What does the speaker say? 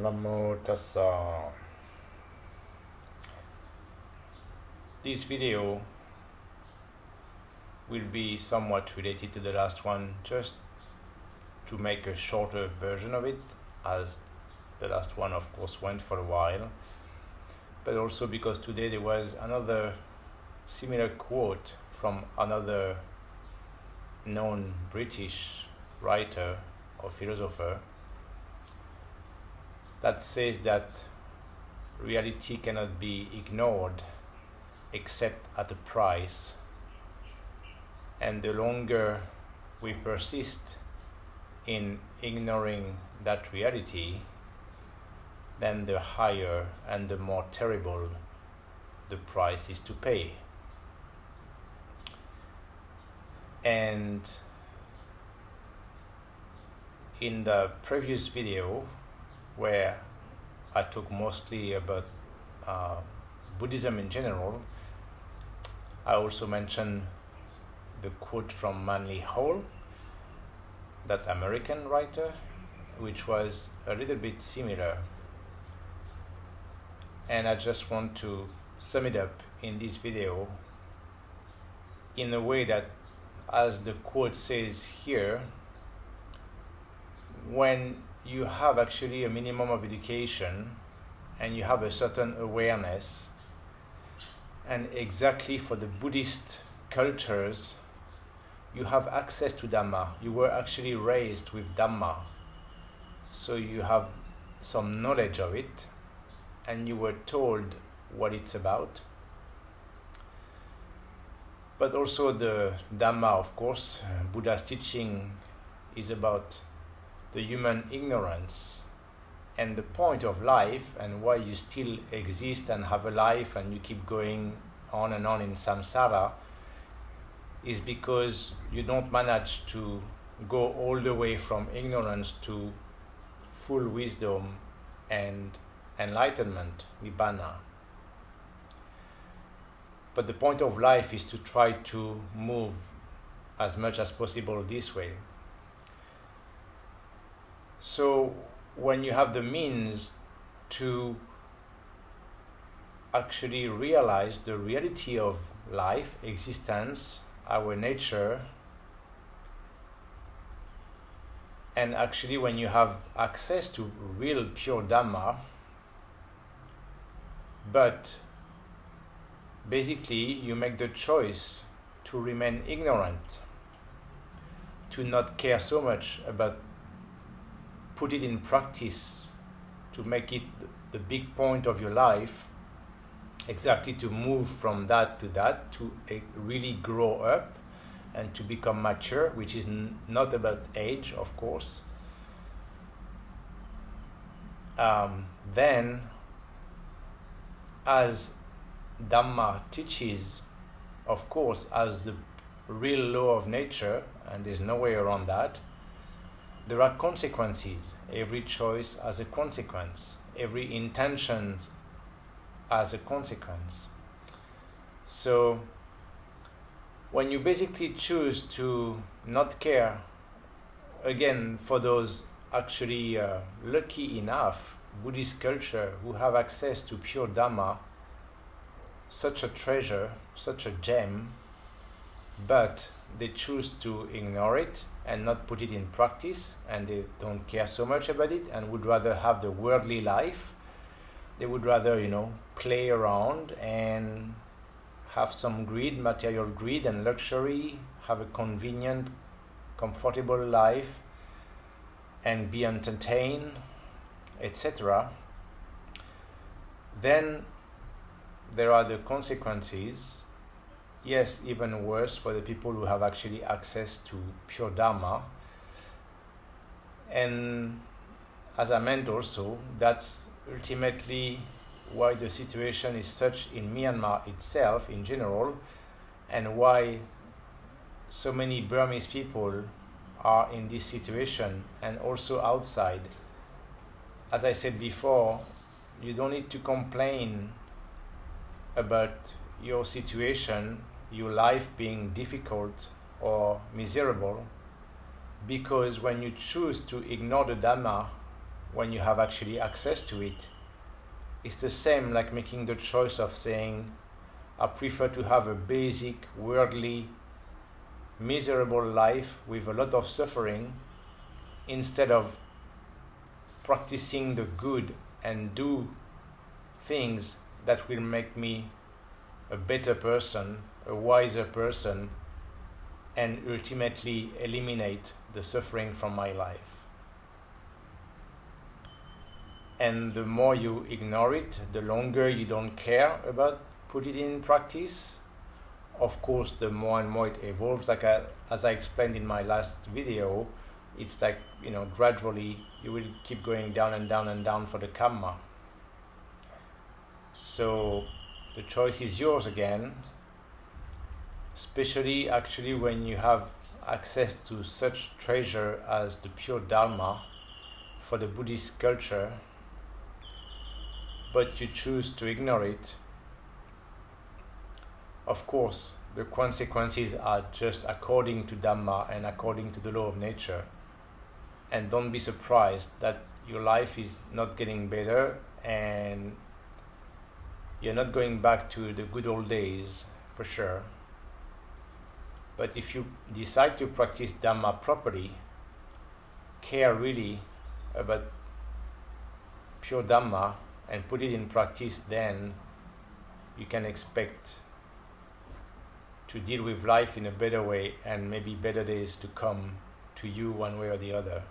Namo Tassa. This video will be somewhat related to the last one, just to make a shorter version of it, as the last one of course went for a while, but also because today there was another similar quote from another known British writer or philosopher that says that reality cannot be ignored except at a price, and the longer we persist in ignoring that reality, then the higher and the more terrible the price is to pay. And in the previous video, where I talk mostly about Buddhism in general, I also mentioned the quote from Manly Hall, that American writer, which was a little bit similar. And I just want to sum it up in this video in a way that, as the quote says here, when you have actually a minimum of education and you have a certain awareness, and exactly for the Buddhist cultures, you have access to Dhamma. You were actually raised with Dhamma, so you have some knowledge of it, and you were told what it's about. But also the Dhamma, of course, Buddha's teaching is about the human ignorance and the point of life, and why you still exist and have a life and you keep going on and on in samsara, is because you don't manage to go all the way from ignorance to full wisdom and enlightenment, nibbana. But the point of life is to try to move as much as possible this way. So when you have the means to actually realize the reality of life, existence, our nature, and actually when you have access to real pure Dhamma, but basically you make the choice to remain ignorant, to not care so much about put it in practice, to make it the big point of your life, exactly to move from that to that, to really grow up and to become mature, which is not about age, of course. Then, as Dhamma teaches, of course, as the real law of nature, and there's no way around that, there are consequences. Every choice has a consequence. Every intention has a consequence. So when you basically choose to not care, again, for those actually lucky enough Buddhist culture who have access to pure Dhamma, such a treasure, such a gem, but they choose to ignore it and not put it in practice, and they don't care so much about it and would rather have the worldly life. They would rather, play around and have some greed, material greed and luxury, have a convenient, comfortable life and be entertained, etc. Then there are the consequences. Yes, even worse for the people who have actually access to pure Dhamma. And as I meant also, that's ultimately why the situation is such in Myanmar itself in general, and why so many Burmese people are in this situation, and also outside. As I said before, you don't need to complain about your situation, your life being difficult or miserable, because when you choose to ignore the Dhamma, when you have actually access to it. It's the same like making the choice of saying, I prefer to have a basic, worldly, miserable life with a lot of suffering instead of practicing the good and do things that will make me a better person, a wiser person, and ultimately eliminate the suffering from my life. And the more you ignore it, the longer you don't care about putting it in practice, of course, the more and more it evolves. As I explained in my last video, it's like, gradually you will keep going down and down and down for the karma. So the choice is yours again, especially actually when you have access to such treasure as the pure Dharma for the Buddhist culture, but you choose to ignore it. Of course, the consequences are just according to Dhamma and according to the law of nature. And don't be surprised that your life is not getting better and you're not going back to the good old days, for sure. But if you decide to practice Dhamma properly, care really about pure Dhamma and put it in practice, then you can expect to deal with life in a better way and maybe better days to come to you one way or the other.